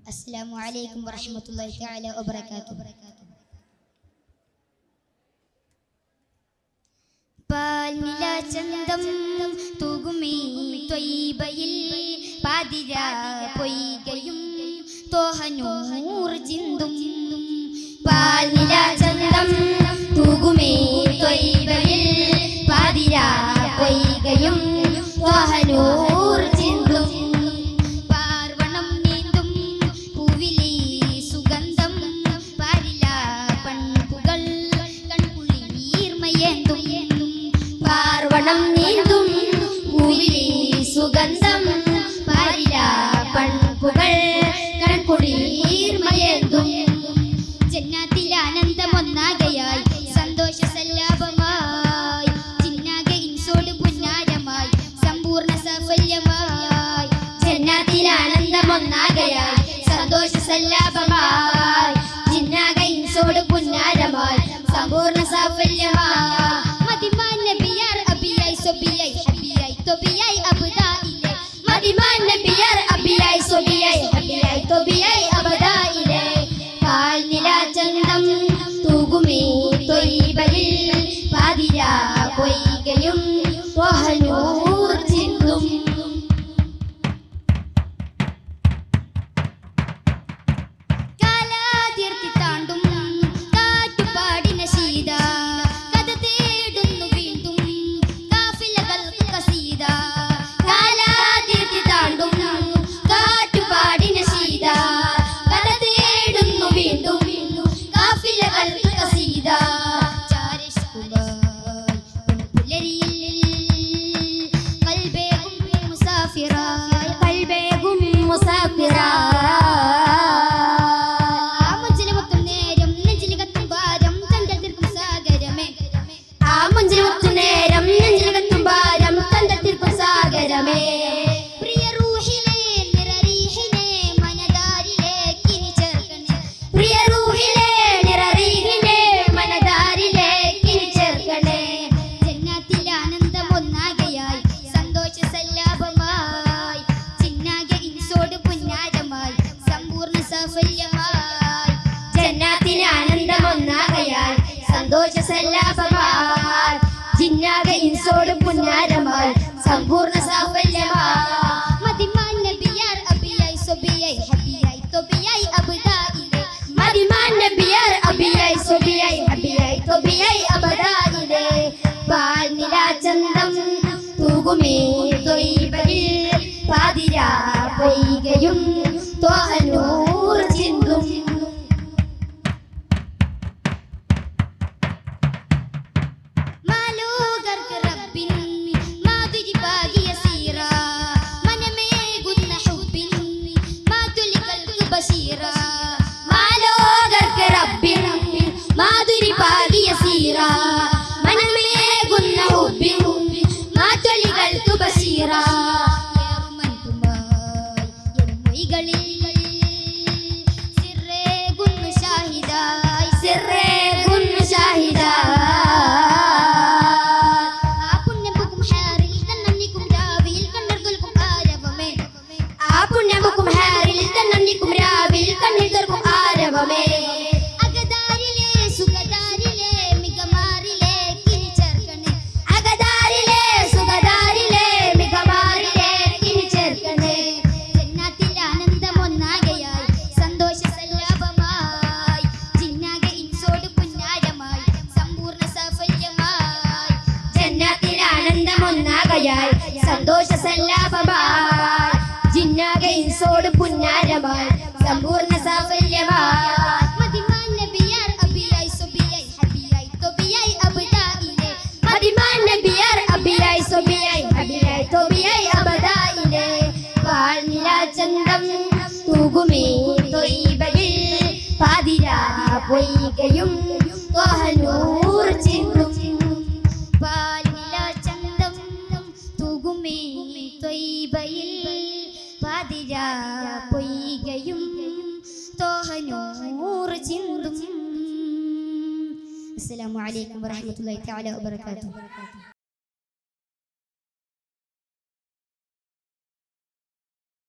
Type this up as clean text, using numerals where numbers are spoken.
അസ്സലാമു അലൈക്കും വറഹ്മത്തുള്ളാഹി തആല വബറകാതുഹു. പാൽനില ചന്തം തൂകുമീ ത്വയ്ബയിൽ പാതിര പൊയ്കയും തോഹനൂർ ചിന്തും. പാൽനില ചന്തം തൂകുമീ ത്വയ്ബയിൽ പാതിര പൊയ്കയും തോഹനൂർ ചിന്തും. പാർവണം നീന്തും പൂവിലി സുഗന്ധം പാരില പൺപുകൾ കൺകുളിർമയേന്തും. പാർവണം നീന്തും പൂവിലി സുഗന്ധം പാരില പൺപുകൾ കൺകുളിർമയേന്തും. ജന്നാത്തിൽ ആനന്ദമൊന്നാകയായി സന്തോഷ സല്ലാപമായി ചിന്നാകെ ഇൻസോട് പുന്നാരമായി സമ്പൂർണ്ണ സാഫല്യമായി. ജന്നാത്തിൽ ആനന്ദമൊന്നാകയായി സന്തോഷ സല്ലാപമായി ചിന്നാകെ ഇൻസോട് പുന്നാരമായി സമ്പൂർണ്ണ സാഫല്യമായി. മദിമാൻ നബിയാർ അബിയായി സൊബിയായി ഹബിയായി തൊബിയായി അബ്ദായിലെ. മദിമാൻ നബിയാർ അബിയായി സൊബിയായി ഹബിയായി തൊബിയായി അബ്ദായിലെ. പാൽനില ചന്തം തൂകുമീ ത്വയ്ബയിൽ പാതിര പൊയ്കയും തോഹനൂർ ചിന്തും. കാലാതിർത്തി താണ്ടും കാറ്റുപാടിന ശീത കഥ തേടുന്നു വീണ്ടും കാഫിലകൾക്ക് കസീത. കാലാതിർത്തി താണ്ടും കാറ്റുപാടിന ശീത കഥ തേടുന്നു വീണ്ടും കാഫിലകൾക്ക് കസീത. ചാരിഷ്കുവായി പുലരിയിൽ കൽബേകും മുസാഫിറായി കൽബേകും മുസാഫിറായി. ആ മുഞ്ചിലുമൊത്തും നേരം നെഞ്ചിലുകത്തും ഭാരം തന്തൽ തീർക്കും സാഗരമേ. ആ മുഞ്ചിലുമൊത്തും നേരം നെഞ്ചിലുകത്തും ഭാരം തന്തൽ തീർക്കും സാഗരമേ. പ്രിയ റൂഹിലെ നിറരീഹിനെ മനദാരിലേക്കിനി ചേർക്കണേ. പ്രിയ റൂഹിലെ നിറരീഹിനെ മനദാരിലേക്കിനി ചേർക്കണേ. ജന്നാത്തിൽ ആനന്ദമൊന്നാകയായി സന്തോഷ സല്ലാപമായി ചിന്നാകെ ഇൻസോട് പുന്നാരമായി സമ്പൂർണ്ണ സാഫല്യമായി. ജന്നാത്തിൽ ആനന്ദമൊന്നാകയായി സന്തോഷ സല്ലാപമായി ചിന്നാകെ ഇൻസോട് പുന്നാരമായി സമ്പൂർണ്ണ സാഫല്യമായി. മദിമാൻ നബിയാർ അബിയായി സൊബിയായി ഹബിയായി തൊബിയായി അബ്ദായിലെ. മദിമാൻ നബിയാർ അബിയായി സൊബിയായി ഹബിയായി തൊബിയായി അബ്ദായിലെ. പാൽനില ചന്തം തൂകുമീ ത്വയ്ബയിൽ പാതിര പൊയ്കയും തോഹനൂർ ചിന്തും. മാലോകർക്ക് റബ്ബിൻ മാധുരി പാകിയ സീറ മനമേകുന്ന ഹുബ്ബിൻ മാതുലികൾക്ക് ബശീറ. മാലോകർക്ക് റബ്ബിൻ മാധുരി പാകിയ സീറ മനമേകുന്ന ഹുബ്ബിൻ മാതുലികൾക്ക് ബശീറ. ഏറുമൻതുമായി എൻമൊഴികളിൽ സിറേകുന്നു ഷാഹിദായി സിറേകുന്നു ഷാഹിദായി. ആ പുണ്യബുക്കും ഹാറിൽ തന്നന്നിക്കും രാവിൽ കണ്ണർ തുൽക്കും ആരവമേ. ആ പുണ്യബുക്കും ഹാറിൽ തന്നന്നിക്കും രാവിൽ കണ്ണിൽ തുൽക്കും ആരവമേ. അകതാരിലെ സുഖദാരിലെ മികമാറിലേക്കിനി ചേർക്കണേ. അകതാരിലെ സുഖദാരിലെ മികമാറിലേക്കിനി ചേർക്കണേ. ജന്നാത്തിൽ ആനന്ദമൊന്നാകയായി സന്തോഷ സല്ലാപമായി ചിന്നാകെ ഇൻസോട് പുന്നാരമായി സമ്പൂർണ്ണ സാഫല്യമായി. ജന്നാത്തിൽ ആനന്ദമൊന്നാകയായി സന്തോഷ സല്ലാപമായി ജിന്നാകെ ഇൻസോട് പുന്നാരമായി സമ്പൂർണ്ണ സാഫല്യമായി. മദിമാൻ നബിയാർ അബിയായി സൊബിയായി ഹബിയായി തൊബിയായി അബ്ദായിലെ. മദിമാൻ നബിയാർ അബിയായി സൊബിയായി ഹബിയായി തൊബിയായി അബ്ദായിലെ. പാൽനില ചന്തം തൂകുമീ ത്വയ്ബയിൽ പാതിര പൊയ്കയും തോഹനൂർ ചിന്തും. പാൽനില ചന്തം തൂകുമീ ത്വയ്ബയിൽ പാതിര പൊയ്കയും തോഹനൂർ ചിന്തും. അസ്സലാമു അലൈക്കും വറഹ്മത്തുള്ളാഹി തആല വബറകാതുഹു.